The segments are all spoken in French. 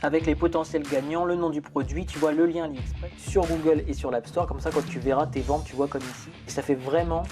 avec les potentiels gagnants, le nom du produit, tu vois le lien AliExpress sur Google et sur l'App Store. Comme ça, quand tu verras tes ventes, tu vois comme ici. Et ça fait vraiment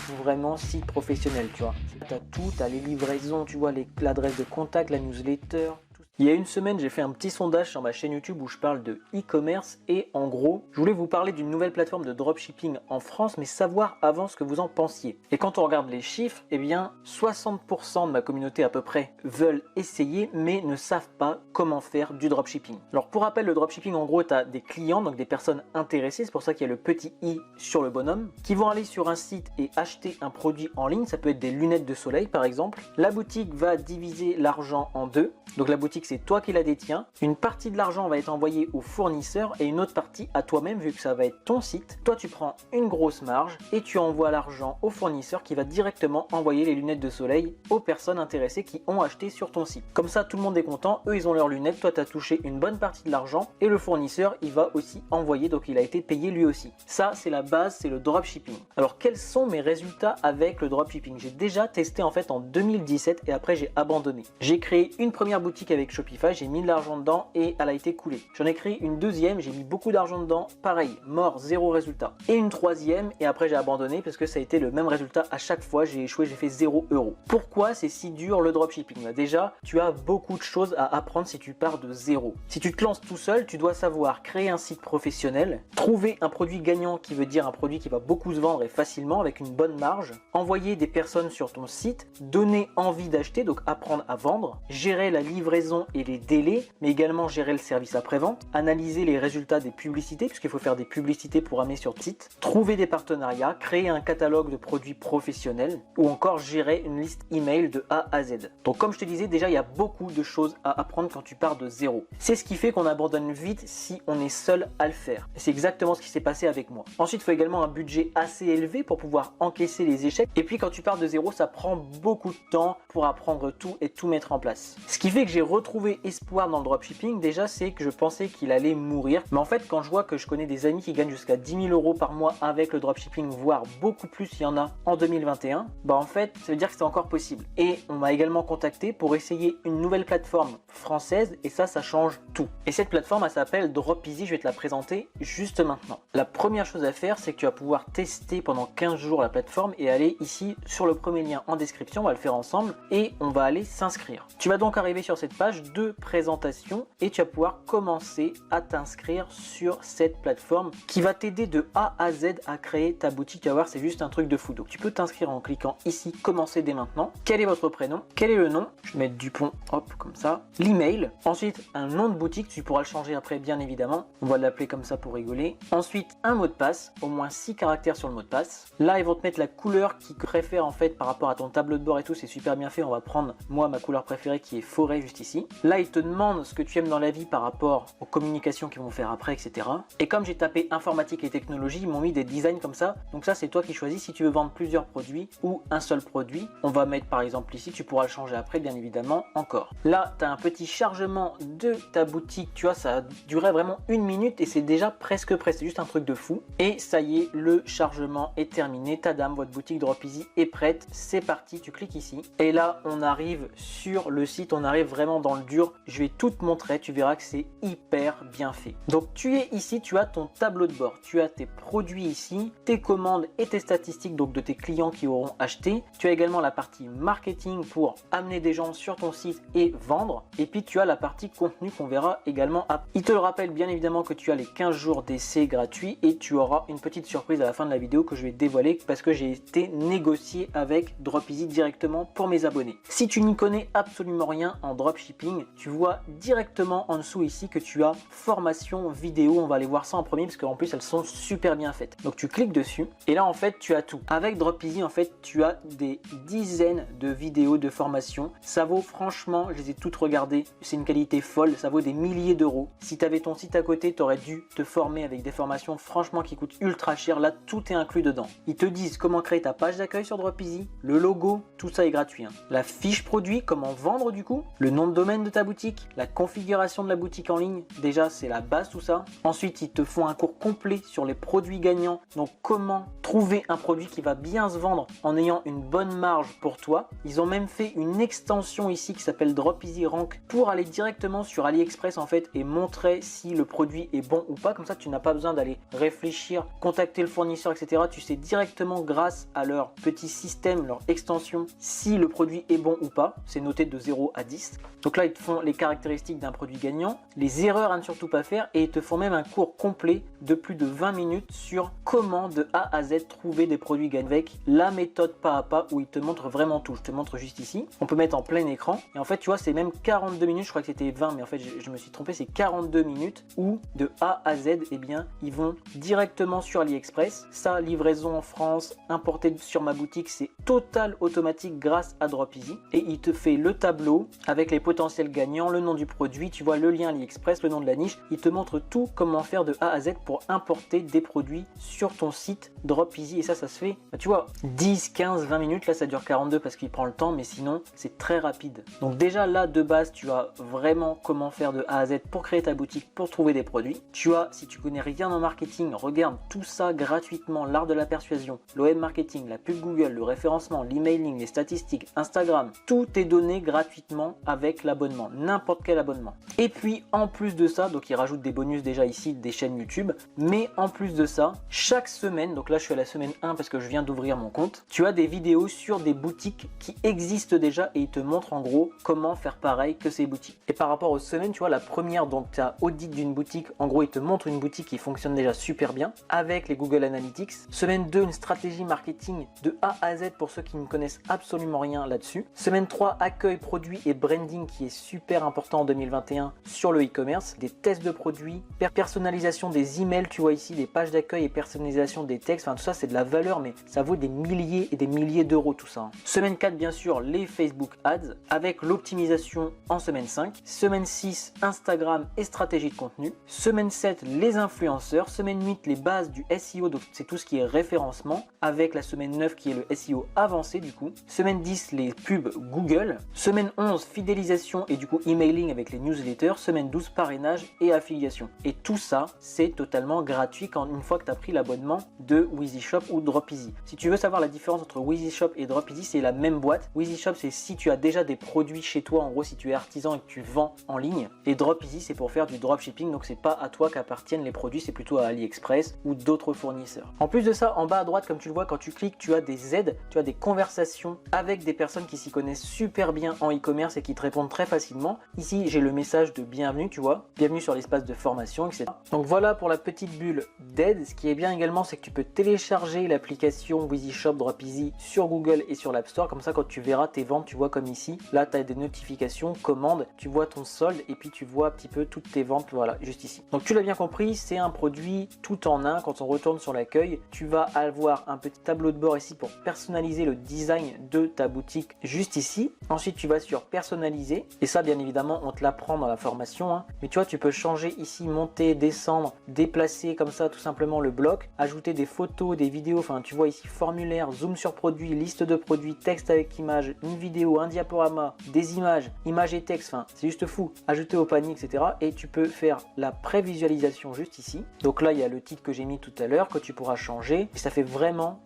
site professionnel, tu vois. Tu as tout, tu as les livraisons, tu vois l'adresse de contact, la newsletter. Il y a une semaine, j'ai fait un petit sondage sur ma chaîne YouTube où je parle de e-commerce et en gros, je voulais vous parler d'une nouvelle plateforme de dropshipping en France, mais savoir avant ce que vous en pensiez. Et quand on regarde les chiffres, eh bien 60% de ma communauté à peu près veulent essayer mais ne savent pas comment faire du dropshipping. Alors pour rappel, le dropshipping en gros, tu as des clients, donc des personnes intéressées, c'est pour ça qu'il y a le petit i sur le bonhomme, qui vont aller sur un site et acheter un produit en ligne, ça peut être des lunettes de soleil par exemple. La boutique va diviser l'argent en deux, donc la boutique c'est toi qui la détiens. Une partie de l'argent va être envoyée au fournisseur et une autre partie à toi-même vu que ça va être ton site. Toi tu prends une grosse marge et tu envoies l'argent au fournisseur qui va directement envoyer les lunettes de soleil aux personnes intéressées qui ont acheté sur ton site. Comme ça tout le monde est content, eux ils ont leurs lunettes, toi tu as touché une bonne partie de l'argent et le fournisseur il va aussi envoyer, donc il a été payé lui aussi. Ça c'est la base, c'est le dropshipping. Alors quels sont mes résultats avec le dropshipping? J'ai déjà testé en fait en 2017 et après j'ai abandonné. J'ai créé une première boutique avec Shopify, j'ai mis de l'argent dedans et elle a été coulée. J'en ai créé une deuxième, j'ai mis beaucoup d'argent dedans, pareil, mort, zéro résultat. Et une troisième et après j'ai abandonné parce que ça a été le même résultat à chaque fois, j'ai échoué, j'ai fait 0 €. Pourquoi c'est si dur le dropshipping? Bah déjà, tu as beaucoup de choses à apprendre si tu pars de zéro. Si tu te lances tout seul, tu dois savoir créer un site professionnel, trouver un produit gagnant qui veut dire un produit qui va beaucoup se vendre et facilement avec une bonne marge, envoyer des personnes sur ton site, donner envie d'acheter, donc apprendre à vendre, gérer la livraison et les délais, mais également gérer le service après-vente, analyser les résultats des publicités, puisqu'il faut faire des publicités pour amener sur le site, trouver des partenariats, créer un catalogue de produits professionnels, ou encore gérer une liste email de A à Z. Donc comme je te disais, déjà il y a beaucoup de choses à apprendre quand tu pars de zéro. C'est ce qui fait qu'on abandonne vite si on est seul à le faire. Et c'est exactement ce qui s'est passé avec moi. Ensuite, il faut également un budget assez élevé pour pouvoir encaisser les échecs. Et puis quand tu pars de zéro, ça prend beaucoup de temps pour apprendre tout et tout mettre en place. Ce qui fait que j'ai retrouvé espoir dans le dropshipping, déjà c'est que je pensais qu'il allait mourir. Mais en fait, quand je vois que je connais des amis qui gagnent jusqu'à 10 000 € par mois avec le dropshipping, voire beaucoup plus, il y en a en 2021, bah en fait, ça veut dire que c'est encore possible. Et on m'a également contacté pour essayer une nouvelle plateforme française et ça change tout. Et cette plateforme, elle s'appelle Dropeasy, je vais te la présenter juste maintenant. La première chose à faire, c'est que tu vas pouvoir tester pendant 15 jours la plateforme et aller ici sur le premier lien en description, on va le faire ensemble et on va aller s'inscrire. Tu vas donc arriver sur cette page de présentation et tu vas pouvoir commencer à t'inscrire sur cette plateforme qui va t'aider de A à Z à créer ta boutique. Tu vas voir, c'est juste un truc de fou. Donc tu peux t'inscrire en cliquant ici, commencer dès maintenant. Quel est votre prénom? Quel est le nom? Je vais mettre Dupont, hop, comme ça. L'email. Ensuite, un nom de boutique, tu pourras le changer après, bien évidemment. On va l'appeler comme ça pour rigoler. Ensuite, un mot de passe, au moins 6 caractères sur le mot de passe. Là, ils vont te mettre la couleur qu'ils préfèrent en fait par rapport à ton tableau de bord et tout. C'est super bien fait. On va prendre, moi, ma couleur préférée qui est forêt juste ici. Là, ils te demandent ce que tu aimes dans la vie par rapport aux communications qu'ils vont faire après, etc. Et comme j'ai tapé informatique et technologie, ils m'ont mis des designs comme ça. Donc ça, c'est toi qui choisis si tu veux vendre plusieurs produits ou un seul produit. On va mettre par exemple ici, tu pourras le changer après, bien évidemment, encore. Là, tu as un petit chargement de ta boutique. Tu vois, ça durait vraiment 1 minute et c'est déjà presque prêt. C'est juste un truc de fou. Et ça y est, le chargement est terminé. Tadam, votre boutique Dropeasy est prête. C'est parti, tu cliques ici. Et là, on arrive sur le site. On arrive vraiment dans le dur. Je vais tout te montrer. Tu verras que c'est hyper bien fait. Donc, tu es ici. Tu as ton tableau de bord. Tu as tes produits ici, tes commandes et tes statistiques donc de tes clients qui auront acheté. Tu as également la partie marketing pour amener des gens sur ton site et vendre. Et puis, tu as la partie contenu qu'on verra également après. Il te le rappelle bien évidemment que tu as les 15 jours d'essai gratuits et tu auras une petite surprise à la fin de la vidéo que je vais dévoiler parce que j'ai été négocié avec Dropeasy directement pour mes abonnés. Si tu n'y connais absolument rien en dropshipping, tu vois directement en dessous ici que tu as formation vidéo. On va aller voir ça en premier parce qu'en plus elles sont super bien faites. Donc tu cliques dessus et là en fait tu as tout. Avec Dropeasy en fait tu as des dizaines de vidéos de formation. Ça vaut franchement, je les ai toutes regardées, c'est une qualité folle, ça vaut des milliers d'euros. Si tu avais ton site à côté, tu aurais dû te former avec des formations franchement qui coûtent ultra cher. Là tout est inclus dedans. Ils te disent comment créer ta page d'accueil sur Dropeasy, le logo, tout ça est gratuit. La fiche produit, comment vendre du coup, le nom de domaine design de ta boutique, la configuration de la boutique en ligne. Déjà, c'est la base tout ça. Ensuite, ils te font un cours complet sur les produits gagnants. Donc, comment trouver un produit qui va bien se vendre en ayant une bonne marge pour toi. Ils ont même fait une extension ici qui s'appelle Drop Easy Rank pour aller directement sur AliExpress en fait et montrer si le produit est bon ou pas. Comme ça, tu n'as pas besoin d'aller réfléchir, contacter le fournisseur, etc. Tu sais directement grâce à leur petit système, leur extension, si le produit est bon ou pas. C'est noté de 0 à 10. Donc là, ils te font les caractéristiques d'un produit gagnant, les erreurs à ne surtout pas faire et ils te font même un cours complet de plus de 20 minutes sur comment de A à Z trouver des produits gagnants avec la méthode pas à pas où ils te montrent vraiment tout. Je te montre juste ici. On peut mettre en plein écran et en fait, tu vois, c'est même 42 minutes. Je crois que c'était 20, mais en fait, je me suis trompé. C'est 42 minutes où de A à Z, eh bien, ils vont directement sur AliExpress. Ça, livraison en France, importé sur ma boutique, c'est total automatique grâce à Drop Easy et il te fait le tableau avec les potentiels gagnants, le nom du produit, tu vois le lien AliExpress, le nom de la niche. Il te montre tout comment faire de A à Z pour importer des produits sur ton site Drop Easy et ça se fait, tu vois, 10, 15, 20 minutes. Là, ça dure 42 parce qu'il prend le temps, mais sinon, c'est très rapide. Donc déjà là, de base, tu as vraiment comment faire de A à Z pour créer ta boutique, pour trouver des produits. Tu as, si tu connais rien en marketing, regarde tout ça gratuitement, l'art de la persuasion, l'OM marketing, la pub Google, le référencement, l'emailing, les statistiques, Instagram, tout est donné gratuitement avec l'abonnement, n'importe quel abonnement. Et puis en plus de ça, donc ils rajoutent des bonus déjà ici, des chaînes YouTube, mais en plus de ça, chaque semaine, donc là je suis à la semaine 1 parce que je viens d'ouvrir mon compte, tu as des vidéos sur des boutiques qui existent déjà et ils te montrent en gros comment faire pareil que ces boutiques. Et par rapport aux semaines, tu vois, la première, donc tu as audit d'une boutique, en gros ils te montrent une boutique qui fonctionne déjà super bien avec les Google Analytics. Semaine 2, une stratégie marketing de A à Z pour ceux qui ne connaissent absolument rien là-dessus. Semaine 3, accueil, produit et branding qui est super important en 2021 sur le e-commerce. Des tests de produits, personnalisation des emails, tu vois ici, des pages d'accueil et personnalisation des textes. Enfin tout ça c'est de la valeur mais ça vaut des milliers et des milliers d'euros tout ça. Semaine 4, bien sûr, les Facebook Ads avec l'optimisation en semaine 5. Semaine 6, Instagram et stratégie de contenu. Semaine 7, les influenceurs. Semaine 8, les bases du SEO, donc c'est tout ce qui est référencement avec la semaine 9 qui est le SEO avancé du coup. Semaine 10, les pubs Google. Semaine 11, fidélisation et du coup emailing avec les newsletters. Semaine 12, parrainage et affiliation. Et tout ça, c'est totalement gratuit quand une fois que tu as pris l'abonnement de WheezyShop ou Drop Easy. Si tu veux savoir la différence entre WheezyShop et Drop Easy, c'est la même boîte. WheezyShop, c'est si tu as déjà des produits chez toi, en gros si tu es artisan et que tu vends en ligne. Et Drop Easy, c'est pour faire du dropshipping, donc c'est pas à toi qu'appartiennent les produits, c'est plutôt à AliExpress ou d'autres fournisseurs. En plus de ça, en bas à droite, comme tu le vois, quand tu cliques, tu as des aides, tu as des conversations avec des personnes qui s'y connaissent super bien en e-commerce et qui te répondent très facilement. Ici, j'ai le message de bienvenue, tu vois, bienvenue sur l'espace de formation, etc. Donc voilà pour la petite bulle d'aide. Ce qui est bien également, c'est que tu peux télécharger l'application WheezyShop Drop Easy sur Google et sur l'App Store. Comme ça, quand tu verras tes ventes, tu vois comme ici, là, tu as des notifications, commandes, tu vois ton solde et puis tu vois un petit peu toutes tes ventes, voilà, juste ici. Donc tu l'as bien compris, c'est un produit tout en un. Quand on retourne sur l'accueil, tu vas avoir un petit tableau de bord ici pour personnaliser le design de ta boutique juste ici. Ensuite, tu vas sur personnaliser et ça, bien évidemment, on te l'apprend dans la formation, hein. Mais tu vois, tu peux changer ici, monter, descendre, déplacer comme ça tout simplement le bloc, ajouter des photos, des vidéos, enfin tu vois ici formulaire, zoom sur produit, liste de produits, texte avec image, une vidéo, un diaporama, des images, images et texte, enfin c'est juste fou, ajouter au panier, etc. Et tu peux faire la prévisualisation juste ici. Donc là il y a le titre que j'ai mis tout à l'heure que tu pourras changer et ça fait vraiment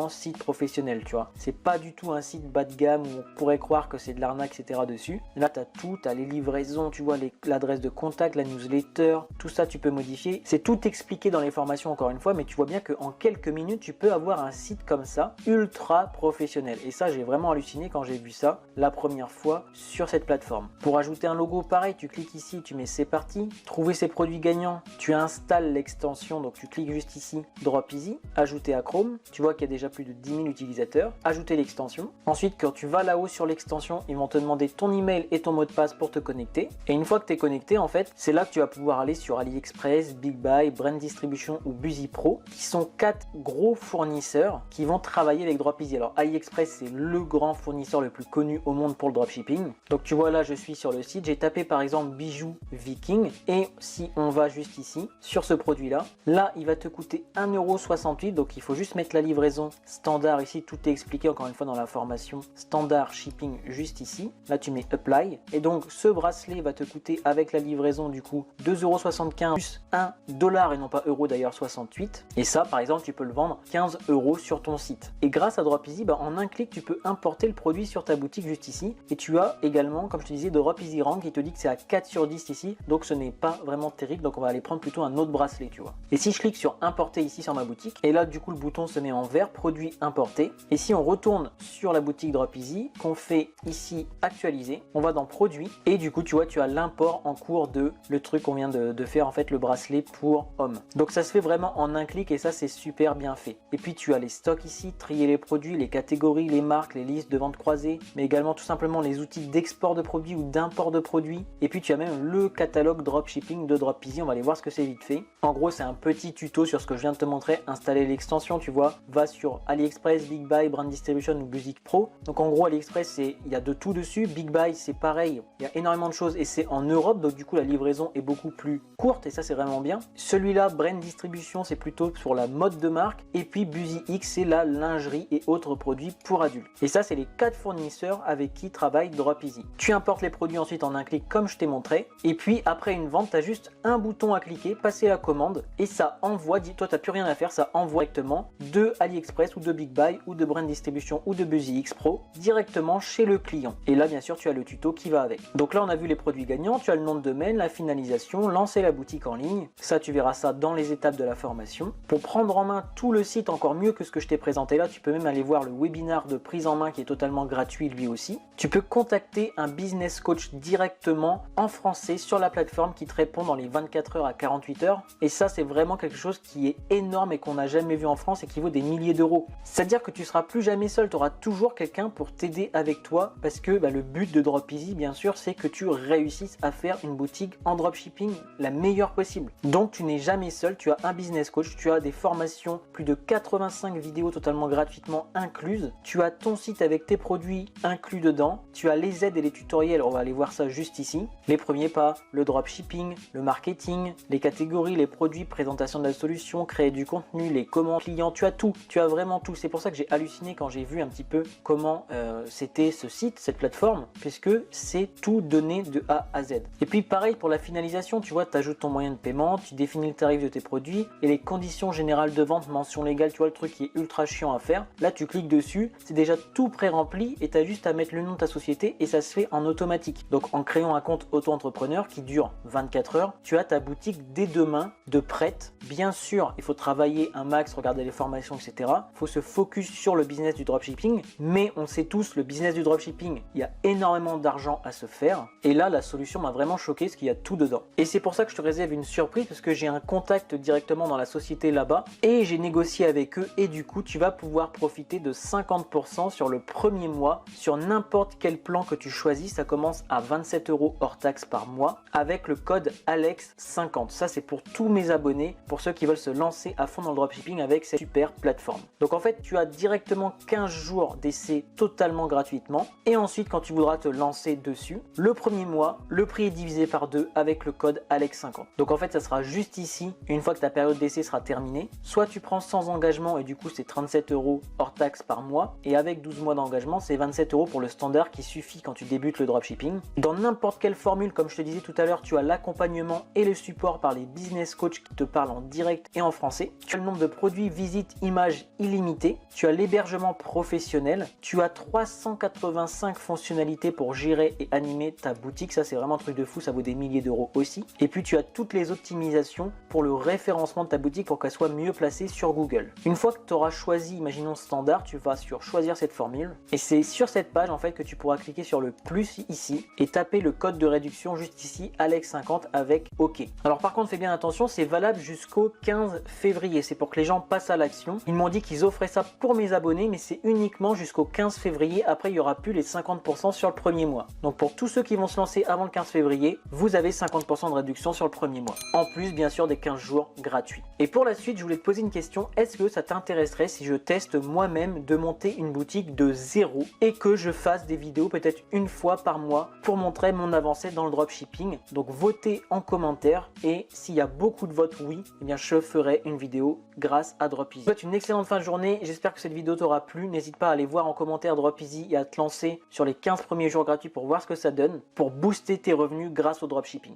site professionnel, tu vois. C'est pas du tout un site bas de gamme où on pourrait croire que c'est de l'arnaque, etc. dessus. Là tu as tout, tu as les livraisons, tu vois l'adresse de contact, la newsletter, tout ça tu peux modifier. C'est tout expliqué dans les formations encore une fois, mais tu vois bien qu'en quelques minutes tu peux avoir un site comme ça ultra professionnel. Et ça j'ai vraiment halluciné quand j'ai vu ça la première fois sur cette plateforme. Pour ajouter un logo, pareil, tu cliques ici, tu mets c'est parti, trouver ses produits gagnants, tu installes l'extension, donc tu cliques juste ici, Drop Easy, ajouter à Chrome, tu vois qu'il y a déjà plus de 10 000 utilisateurs, ajouter l'extension. Ensuite quand tu vas là-haut sur l'extension, ils vont te demander ton email et ton mot de passe pour te connecter. Et une fois que tu es connecté, en fait, c'est là que tu vas pouvoir aller sur AliExpress, Big Buy, Brand Distribution ou BusyPro, qui sont 4 gros fournisseurs qui vont travailler avec Drop Easy. Alors AliExpress, c'est le grand fournisseur le plus connu au monde pour le dropshipping. Donc tu vois là, je suis sur le site, j'ai tapé par exemple bijoux Viking et si on va juste ici sur ce produit là, il va te coûter 1,68 €. Donc il faut juste mettre la livraison standard ici, tout est expliqué encore une fois dans la formation, standard shipping juste ici. Là tu mets apply Et donc ce bracelet va te coûter avec la livraison du coup 2,75 € plus 1$ et non pas euro d'ailleurs 68. Et ça par exemple tu peux le vendre 15 € sur ton site. Et grâce à Dropeasy, en un clic tu peux importer le produit sur ta boutique juste ici. Et tu as également, comme je te disais, Dropeasy Rank qui te dit que c'est à 4 sur 10 ici. Donc ce n'est pas vraiment terrible. Donc on va aller prendre plutôt un autre bracelet, tu vois. Et si je clique sur importer ici sur ma boutique, et là du coup le bouton se met en vert, produit importé. Et si on retourne sur la boutique Dropeasy, qu'on fait ici actualiser, on va dans produit et du coup tu vois tu as l'import en cours de le truc qu'on vient de faire en fait, le bracelet pour homme. Donc ça se fait vraiment en un clic et ça c'est super bien fait. Et puis tu as les stocks ici, trier les produits, les catégories, les marques, les listes de vente croisées, mais également tout simplement les outils d'export de produits ou d'import de produits. Et puis tu as même le catalogue dropshipping de Dropeasy. On va aller voir ce que c'est vite fait. En gros c'est un petit tuto sur ce que je viens de te montrer. Installer l'extension, tu vois, va sur AliExpress, Big Buy, Brand Distribution ou Music Pro. Donc en gros AliExpress il y a de tout dessus. Big Buy c'est pareil, il y a énormément de choses et c'est en Europe, donc du coup la livraison est beaucoup plus courte et ça c'est vraiment bien. Celui-là Brand Distribution c'est plutôt sur la mode de marque et puis BusyX c'est la lingerie et autres produits pour adultes. Et ça c'est les 4 fournisseurs avec qui travaille Dropeasy. Tu importes les produits ensuite en un clic comme je t'ai montré et puis après une vente tu as juste un bouton à cliquer, passer la commande et ça envoie, toi tu n'as plus rien à faire, ça envoie directement de AliExpress ou de Big Buy ou de Brand Distribution ou de BusyX Pro directement chez le client. Et là bien sûr tu as le tuto qui va avec. Donc là on a vu les produits gagnants, tu as le nom de domaine, la finalisation, lancer la boutique en ligne. Ça tu verras ça dans les étapes de la formation. Pour prendre en main tout le site encore mieux que ce que je t'ai présenté là, tu peux même aller voir le webinaire de prise en main qui est totalement gratuit lui aussi. Tu peux contacter un business coach directement en français sur la plateforme qui te répond dans les 24 heures à 48 heures. Et ça c'est vraiment quelque chose qui est énorme et qu'on n'a jamais vu en France et qui vaut des milliers d'euros. C'est-à-dire que tu seras plus jamais seul, tu auras toujours quelqu'un pour t'aider avec toi parce que le but de Dropeasy bien sûr c'est que tu réussisses à faire une boutique en dropshipping la meilleure possible. Donc tu n'es jamais seul, tu as un business coach, tu as des formations, plus de 85 vidéos totalement gratuitement incluses, tu as ton site avec tes produits inclus dedans, tu as les aides et les tutoriels, on va aller voir ça juste ici, les premiers pas, le dropshipping, le marketing, les catégories, les produits, présentation de la solution, créer du contenu, les commandes clients, tu as tout, tu as vraiment tout. C'est pour ça que j'ai halluciné quand j'ai vu un petit peu comment c'était ce site, cette plateforme, puisque c'est tout donné de A à Z. Et puis pareil pour la finalisation, tu vois, tu ajoutes ton moyen de paiement, tu définis le tarif de tes produits et les conditions générales de vente, mention légale, tu vois le truc qui est ultra chiant à faire. Là tu cliques dessus, c'est déjà tout pré-rempli et tu as juste à mettre le nom de ta société et ça se fait en automatique. Donc en créant un compte auto-entrepreneur qui dure 24 heures, tu as ta boutique dès demain de prête. Bien sûr, il faut travailler un max, regarder les formations, etc. Il faut se focus sur le business du dropshipping, mais on sait tous, le business du dropshipping, il y a énormément d'argent à se faire. Et là, la solution m'a vraiment choqué parce qu'il y a tout dedans. Et c'est pour ça que je te réserve une surprise parce que j'ai un contact directement dans la société là-bas et j'ai négocié avec eux et du coup, tu vas pouvoir profiter de 50% sur le premier mois sur n'importe quel plan que tu choisis. Ça commence à 27 € hors taxe par mois avec le code ALEX50. Ça, c'est pour tous mes abonnés, pour ceux qui veulent se lancer à fond dans le dropshipping avec cette super plateforme. Donc en fait, tu as directement 15 jours d'essai totalement gratuitement et ensuite quand tu voudras te lancer dessus, le premier mois, le prix est divisé par 2 avec le code ALEX50. Donc en fait, ça sera juste ici, une fois que ta période d'essai sera terminée, soit tu prends sans engagement et du coup c'est 37 € hors taxe par mois et avec 12 mois d'engagement, c'est 27 € pour le standard qui suffit quand tu débutes le dropshipping. Dans n'importe quelle formule, comme je te disais tout à l'heure, tu as l'accompagnement et le support par les business coachs qui te parlent en direct et en français. Tu as le nombre de produits, visites, images illimité. Tu as l'hébergement professionnel. Tu as 385 fonctionnalités pour gérer et animer ta boutique. Ça, c'est vraiment un truc de fou. Ça vaut des milliers d'euros aussi. Et puis, tu as toutes les optimisations pour le référencement de ta boutique pour qu'elle soit mieux placée sur Google. Une fois que tu auras choisi, imaginons standard, tu vas sur choisir cette formule. Et c'est sur cette page, en fait, que tu pourras cliquer sur le plus ici et taper le code de réduction juste ici, ALEX50 avec OK. Alors, par contre, fais bien attention, c'est valable jusqu'au 15 février. C'est pour que les gens passent à l'action. Ils m'ont dit qu'ils offraient ça pour mes abonnés, mais c'est uniquement jusqu'au 15 février. Après, il n'y aura plus les 50% sur le premier mois. Donc, pour tous ceux qui vont se lancer avant le 15 février, vous avez 50% de réduction sur le premier mois. En plus, bien sûr, des 15 jours gratuits. Et pour la suite, je voulais te poser une question. Est-ce que ça t'intéresserait si je teste moi-même de monter une boutique de zéro et que je fasse des vidéos peut-être une fois par mois pour montrer mon avancée dans le dropshipping? Donc, votez en commentaire et s'il y a beaucoup de votes oui, eh bien je ferai une vidéo grâce à Dropeasy. Je te souhaite une excellente fin de journée. J'espère que cette vidéo t'aura plu. N'hésite pas à aller voir en commentaire Dropeasy et à te lancer sur les 15 premiers jours gratuits pour voir voir ce que ça donne pour booster tes revenus grâce au dropshipping.